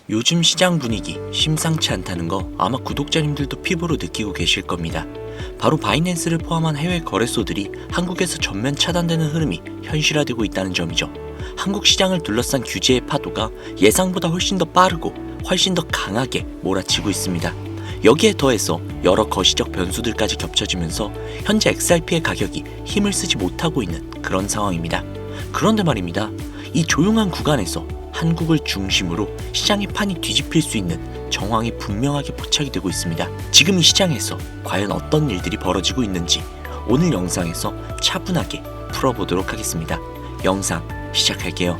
요즘 시장 분위기 심상치 않다는 거 아마 구독자님들도 피부로 느끼고 계실 겁니다. 바로 바이낸스를 포함한 해외 거래소들이 한국에서 전면 차단되는 흐름이 현실화되고 있다는 점이죠. 한국 시장을 둘러싼 규제의 파도가 예상보다 훨씬 더 빠르고 훨씬 더 강하게 몰아치고 있습니다. 여기에 더해서 여러 거시적 변수들까지 겹쳐지면서 현재 XRP의 가격이 힘을 쓰지 못하고 있는 그런 상황입니다. 그런데 말입니다. 이 조용한 구간에서 한국을 중심으로 시장의 판이 뒤집힐 수 있는 정황이 분명하게 포착이 되고 있습니다. 지금 이 시장에서 과연 어떤 일들이 벌어지고 있는지 오늘 영상에서 차분하게 풀어보도록 하겠습니다. 영상 시작할게요.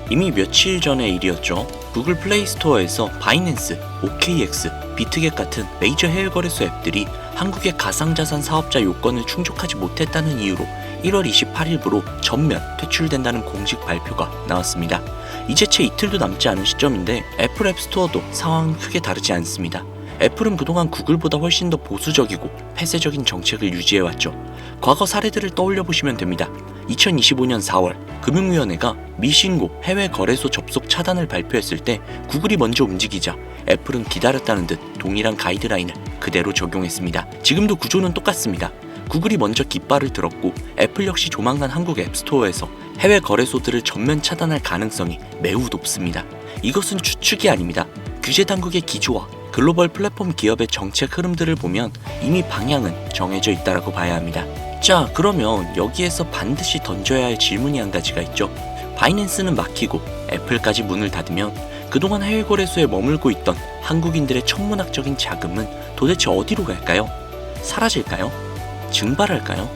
이미 며칠 전의 일이었죠. 구글 플레이 스토어에서 바이낸스, OKX, 비트겟 같은 메이저 해외 거래소 앱들이 한국의 가상자산 사업자 요건을 충족하지 못했다는 이유로 1월 28일부로 전면 퇴출된다는 공식 발표가 나왔습니다. 이제 채 이틀도 남지 않은 시점인데 애플 앱스토어도 상황은 크게 다르지 않습니다. 애플은 그동안 구글보다 훨씬 더 보수적이고 폐쇄적인 정책을 유지해왔죠. 과거 사례들을 떠올려보시면 됩니다. 2025년 4월 금융위원회가 미신고 해외 거래소 접속 차단을 발표했을 때 구글이 먼저 움직이자 애플은 기다렸다는 듯 동일한 가이드라인을 그대로 적용했습니다. 지금도 구조는 똑같습니다. 구글이 먼저 깃발을 들었고 애플 역시 조만간 한국 앱스토어에서 해외 거래소들을 전면 차단할 가능성이 매우 높습니다. 이것은 추측이 아닙니다. 규제 당국의 기조와 글로벌 플랫폼 기업의 정책 흐름들을 보면 이미 방향은 정해져 있다라고 봐야 합니다. 자, 그러면 여기에서 반드시 던져야 할 질문이 한 가지가 있죠. 바이낸스는 막히고 애플까지 문을 닫으면 그동안 해외 거래소에 머물고 있던 한국인들의 천문학적인 자금은 도대체 어디로 갈까요? 사라질까요? 증발할까요?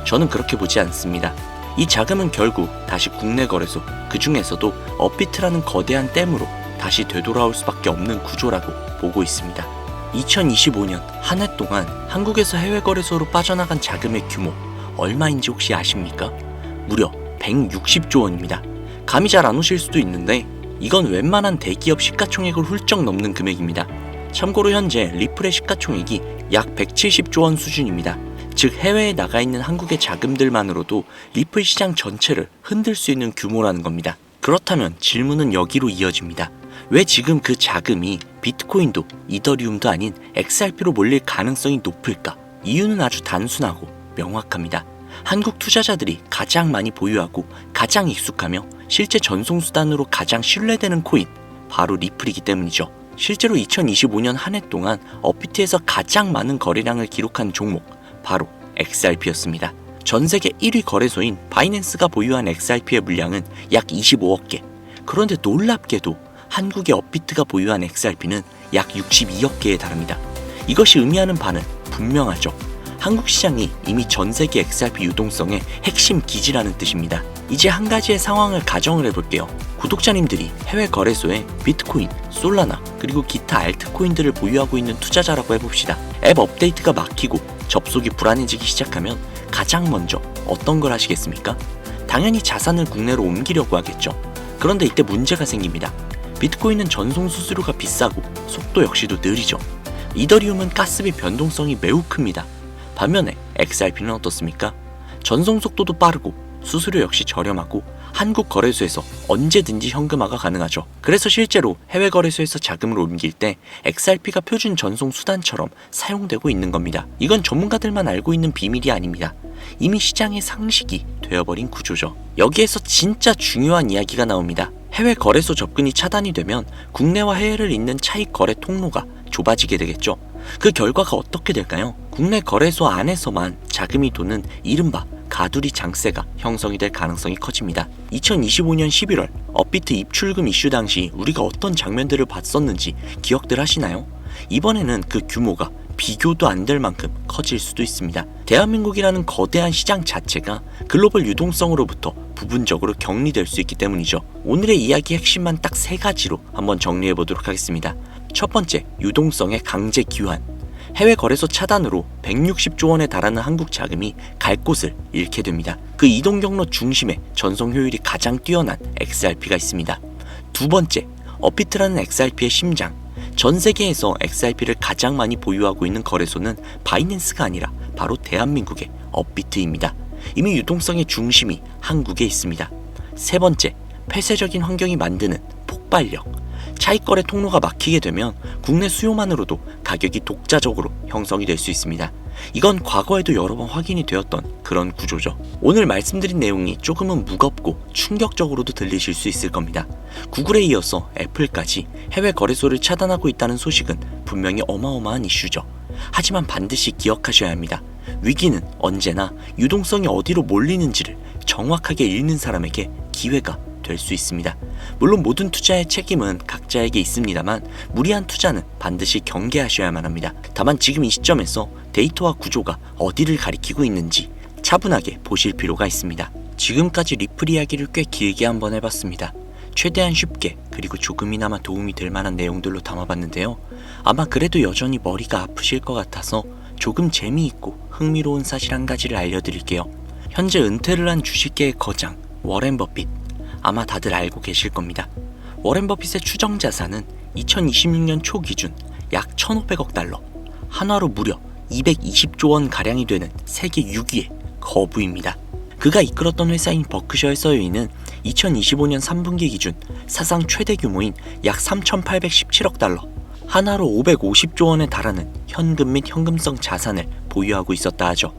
저는 그렇게 보지 않습니다. 이 자금은 결국 다시 국내 거래소, 그 중에서도 업비트라는 거대한 댐으로 다시 되돌아올 수밖에 없는 구조라고 보고 있습니다. 2025년 한 해 동안 한국에서 해외 거래소로 빠져나간 자금의 규모 얼마인지 혹시 아십니까? 무려 160조 원입니다. 감이 잘 안 오실 수도 있는데 이건 웬만한 대기업 시가총액을 훌쩍 넘는 금액입니다. 참고로 현재 리플의 시가총액이 약 170조 원 수준입니다. 즉 해외에 나가 있는 한국의 자금들만으로도 리플 시장 전체를 흔들 수 있는 규모라는 겁니다. 그렇다면 질문은 여기로 이어집니다. 왜 지금 그 자금이 비트코인도 이더리움도 아닌 XRP로 몰릴 가능성이 높을까? 이유는 아주 단순하고 명확합니다. 한국 투자자들이 가장 많이 보유하고 가장 익숙하며 실제 전송수단으로 가장 신뢰되는 코인, 바로 리플이기 때문이죠. 실제로 2025년 한 해 동안 업비트에서 가장 많은 거래량을 기록한 종목, 바로 XRP였습니다. 전 세계 1위 거래소인 바이낸스가 보유한 XRP의 물량은 약 25억 개. 그런데 놀랍게도 한국의 업비트가 보유한 XRP는 약 62억 개에 달합니다. 이것이 의미하는 바는 분명하죠. 한국 시장이 이미 전 세계 XRP 유동성의 핵심 기지라는 뜻입니다. 이제 한 가지의 상황을 가정을 해볼게요. 구독자님들이 해외 거래소에 비트코인, 솔라나, 그리고 기타 알트코인들을 보유하고 있는 투자자라고 해봅시다. 앱 업데이트가 막히고 접속이 불안해지기 시작하면 가장 먼저 어떤 걸 하시겠습니까? 당연히 자산을 국내로 옮기려고 하겠죠. 그런데 이때 문제가 생깁니다. 비트코인은 전송 수수료가 비싸고 속도 역시도 느리죠. 이더리움은 가스비 변동성이 매우 큽니다. 반면에 XRP는 어떻습니까? 전송 속도도 빠르고 수수료 역시 저렴하고 한국 거래소에서 언제든지 현금화가 가능하죠. 그래서 실제로 해외 거래소에서 자금을 옮길 때 XRP가 표준 전송 수단처럼 사용되고 있는 겁니다. 이건 전문가들만 알고 있는 비밀이 아닙니다. 이미 시장의 상식이 되어버린 구조죠. 여기에서 진짜 중요한 이야기가 나옵니다. 해외 거래소 접근이 차단이 되면 국내와 해외를 잇는 차익 거래 통로가 좁아지게 되겠죠. 그 결과가 어떻게 될까요? 국내 거래소 안에서만 자금이 도는 이른바 가두리 장세가 형성이 될 가능성이 커집니다. 2025년 11월 업비트 입출금 이슈 당시 우리가 어떤 장면들을 봤었는지 기억들 하시나요? 이번에는 그 규모가 비교도 안 될 만큼 커질 수도 있습니다. 대한민국이라는 거대한 시장 자체가 글로벌 유동성으로부터 부분적으로 격리될 수 있기 때문이죠. 오늘의 이야기 핵심만 딱 3가지로 한번 정리해 보도록 하겠습니다. 첫 번째, 유동성의 강제 귀환. 해외 거래소 차단으로 160조 원에 달하는 한국 자금이 갈 곳을 잃게 됩니다. 그 이동 경로 중심에 전송 효율이 가장 뛰어난 XRP가 있습니다. 두 번째, 업비트라는 XRP의 심장. 전 세계에서 XRP를 가장 많이 보유하고 있는 거래소는 바이낸스가 아니라 바로 대한민국의 업비트입니다. 이미 유동성의 중심이 한국에 있습니다. 세 번째, 폐쇄적인 환경이 만드는 폭발력. 차익거래 통로가 막히게 되면 국내 수요만으로도 가격이 독자적으로 형성이 될 수 있습니다. 이건 과거에도 여러 번 확인이 되었던 그런 구조죠. 오늘 말씀드린 내용이 조금은 무겁고 충격적으로도 들리실 수 있을 겁니다. 구글에 이어서 애플까지 해외 거래소를 차단하고 있다는 소식은 분명히 어마어마한 이슈죠. 하지만 반드시 기억하셔야 합니다. 위기는 언제나 유동성이 어디로 몰리는지를 정확하게 읽는 사람에게 기회가 될 수 있습니다. 물론 모든 투자의 책임은 각자에게 있습니다만 무리한 투자는 반드시 경계하셔야만 합니다. 다만 지금 이 시점에서 데이터와 구조가 어디를 가리키고 있는지 차분하게 보실 필요가 있습니다. 지금까지 리플 이야기를 꽤 길게 한번 해봤습니다. 최대한 쉽게 그리고 조금이나마 도움이 될 만한 내용들로 담아봤는데요. 아마 그래도 여전히 머리가 아프실 것 같아서 조금 재미있고 흥미로운 사실 한 가지를 알려드릴게요. 현재 은퇴를 한 주식계의 거장 워렌 버핏, 아마 다들 알고 계실 겁니다. 워렌 버핏의 추정 자산은 2026년 초 기준 약 1,500억 달러, 한화로 무려 220조 원 가량이 되는 세계 6위의 거부입니다. 그가 이끌었던 회사인 버크셔의 서유이는 2025년 3분기 기준 사상 최대 규모인 약 3,817억 달러, 한화로 550조 원에 달하는 현금 및 현금성 자산을 보유하고 있었다 하죠.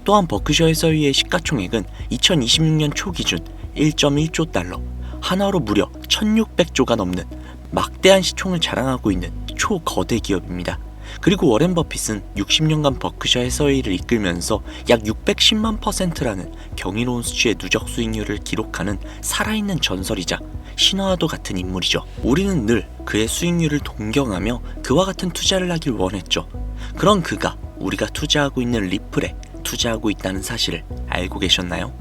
또한 버크셔의 서유의 시가총액은 2026년 초 기준 1.1조 달러, 한화로 무려 1,600조가 넘는 막대한 시총을 자랑하고 있는 초거대 기업입니다. 그리고 워렌 버핏은 60년간 버크셔 해서웨이를 이끌면서 약 610만%라는 경이로운 수치의 누적 수익률을 기록하는 살아있는 전설이자 신화와도 같은 인물이죠. 우리는 늘 그의 수익률을 동경하며 그와 같은 투자를 하길 원했죠. 그런 그가 우리가 투자하고 있는 리플에 투자하고 있다는 사실을 알고 계셨나요?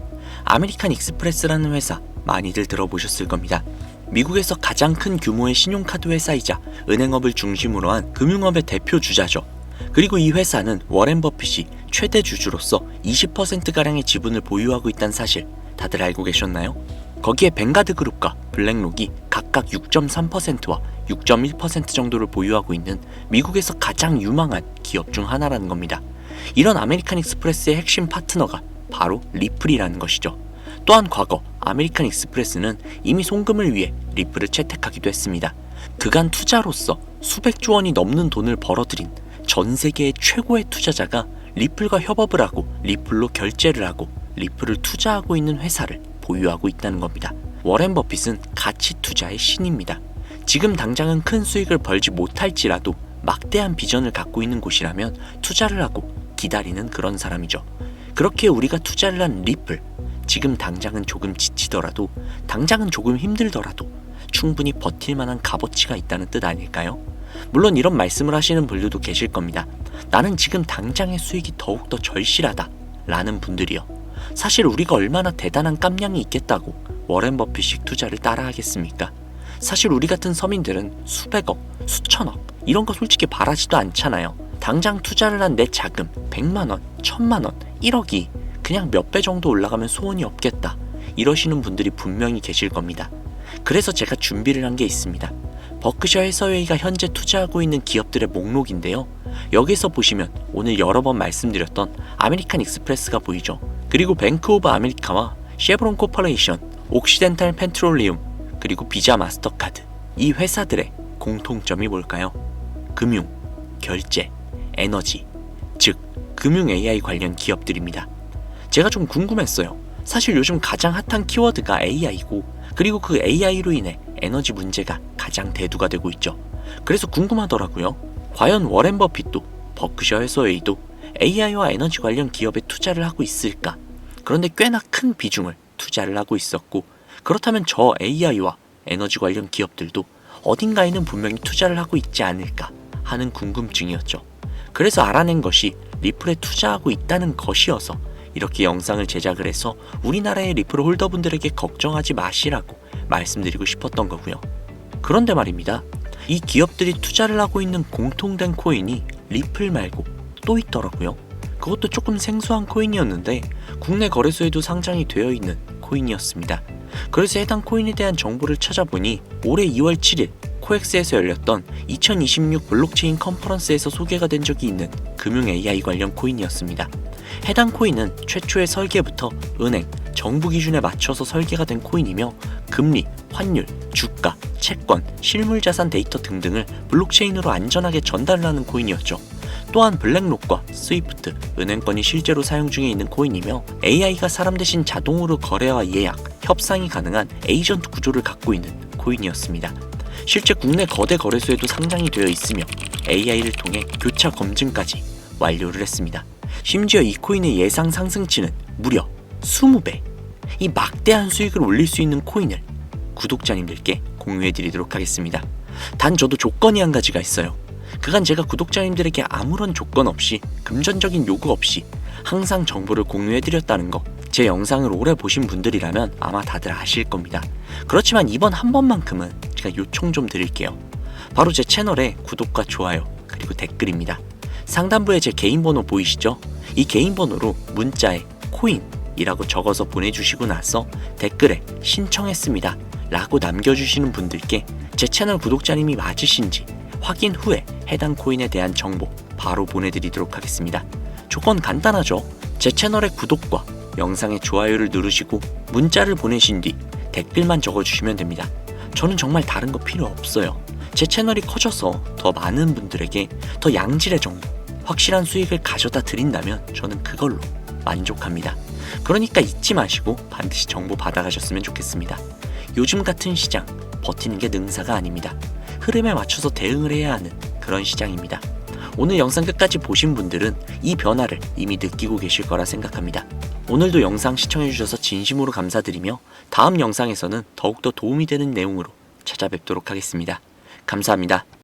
아메리칸 익스프레스라는 회사 많이들 들어보셨을 겁니다. 미국에서 가장 큰 규모의 신용카드 회사이자 은행업을 중심으로 한 금융업의 대표 주자죠. 그리고 이 회사는 워렌 버핏이 최대 주주로서 20%가량의 지분을 보유하고 있다는 사실 다들 알고 계셨나요? 거기에 뱅가드 그룹과 블랙록이 각각 6.3%와 6.1% 정도를 보유하고 있는 미국에서 가장 유망한 기업 중 하나라는 겁니다. 이런 아메리칸 익스프레스의 핵심 파트너가 바로 리플이라는 것이죠. 또한 과거 아메리칸 익스프레스는 이미 송금을 위해 리플을 채택하기도 했습니다. 그간 투자로서 수백조 원이 넘는 돈을 벌어들인 전 세계의 최고의 투자자가 리플과 협업을 하고 리플로 결제를 하고 리플을 투자하고 있는 회사를 보유하고 있다는 겁니다. 워렌 버핏은 가치 투자의 신입니다. 지금 당장은 큰 수익을 벌지 못할지라도 막대한 비전을 갖고 있는 곳이라면 투자를 하고 기다리는 그런 사람이죠. 그렇게 우리가 투자를 한 리플, 지금 당장은 조금 지치더라도, 당장은 조금 힘들더라도 충분히 버틸 만한 값어치가 있다는 뜻 아닐까요? 물론 이런 말씀을 하시는 분들도 계실 겁니다. 나는 지금 당장의 수익이 더욱더 절실하다 라는 분들이요. 사실 우리가 얼마나 대단한 깜냥이 있겠다고 워렌 버핏식 투자를 따라 하겠습니까? 사실 우리 같은 서민들은 수백억, 수천억 이런 거 솔직히 바라지도 않잖아요. 당장 투자를 한 내 자금 100만원, 1000만원, 1억이 그냥 몇 배 정도 올라가면 소원이 없겠다 이러시는 분들이 분명히 계실 겁니다. 그래서 제가 준비를 한 게 있습니다. 버크셔 해서웨이가 현재 투자하고 있는 기업들의 목록인데요. 여기서 보시면 오늘 여러 번 말씀드렸던 아메리칸 익스프레스가 보이죠. 그리고 뱅크 오브 아메리카와 쉐브론 코퍼레이션, 옥시덴탈 페트롤리움, 그리고 비자 마스터카드, 이 회사들의 공통점이 뭘까요? 금융, 결제, 에너지, 즉 금융 AI 관련 기업들입니다. 제가 좀 궁금했어요. 사실 요즘 가장 핫한 키워드가 AI고, 그리고 그 AI로 인해 에너지 문제가 가장 대두가 되고 있죠. 그래서 궁금하더라고요. 과연 워렌 버핏도 버크셔 해서웨이도 AI와 에너지 관련 기업에 투자를 하고 있을까? 그런데 꽤나 큰 비중을 투자를 하고 있었고, 그렇다면 저 AI와 에너지 관련 기업들도 어딘가에는 분명히 투자를 하고 있지 않을까 하는 궁금증이었죠. 그래서 알아낸 것이 리플에 투자하고 있다는 것이어서 이렇게 영상을 제작을 해서 우리나라의 리플 홀더분들에게 걱정하지 마시라고 말씀드리고 싶었던 거고요. 그런데 말입니다. 이 기업들이 투자를 하고 있는 공통된 코인이 리플 말고 또 있더라고요. 그것도 조금 생소한 코인이었는데 국내 거래소에도 상장이 되어 있는 코인이었습니다. 그래서 해당 코인에 대한 정보를 찾아보니 올해 2월 7일 코엑스에서 열렸던 2026 블록체인 컨퍼런스에서 소개가 된 적이 있는 금융 AI 관련 코인이었습니다. 해당 코인은 최초의 설계부터 은행, 정부 기준에 맞춰서 설계가 된 코인이며 금리, 환율, 주가, 채권, 실물자산 데이터 등등을 블록체인으로 안전하게 전달하는 코인이었죠. 또한 블랙록과 스위프트, 은행권이 실제로 사용 중에 있는 코인이며 AI가 사람 대신 자동으로 거래와 예약, 협상이 가능한 에이전트 구조를 갖고 있는 코인이었습니다. 실제 국내 거대 거래소에도 상장이 되어 있으며 AI를 통해 교차 검증까지 완료를 했습니다. 심지어 이 코인의 예상 상승치는 무려 20배! 이 막대한 수익을 올릴 수 있는 코인을 구독자님들께 공유해드리도록 하겠습니다. 단 저도 조건이 한 가지가 있어요. 그간 제가 구독자님들에게 아무런 조건 없이 금전적인 요구 없이 항상 정보를 공유해드렸다는 거, 제 영상을 오래 보신 분들이라면 아마 다들 아실 겁니다. 그렇지만 이번 한 번만큼은 제가 요청 좀 드릴게요. 바로 제 채널에 구독과 좋아요 그리고 댓글입니다. 상단부에 제 개인 번호 보이시죠? 이 개인 번호로 문자에 코인이라고 적어서 보내주시고 나서 댓글에 신청했습니다 라고 남겨주시는 분들께 제 채널 구독자님이 맞으신지 확인 후에 해당 코인에 대한 정보 바로 보내드리도록 하겠습니다. 조건 간단하죠? 제 채널의 구독과 영상의 좋아요를 누르시고 문자를 보내신 뒤 댓글만 적어주시면 됩니다. 저는 정말 다른 거 필요 없어요. 제 채널이 커져서 더 많은 분들에게 더 양질의 정보, 확실한 수익을 가져다 드린다면 저는 그걸로 만족합니다. 그러니까 잊지 마시고 반드시 정보 받아가셨으면 좋겠습니다. 요즘 같은 시장 버티는 게 능사가 아닙니다. 흐름에 맞춰서 대응을 해야 하는 그런 시장입니다. 오늘 영상 끝까지 보신 분들은 이 변화를 이미 느끼고 계실 거라 생각합니다. 오늘도 영상 시청해주셔서 진심으로 감사드리며 다음 영상에서는 더욱더 도움이 되는 내용으로 찾아뵙도록 하겠습니다. 감사합니다.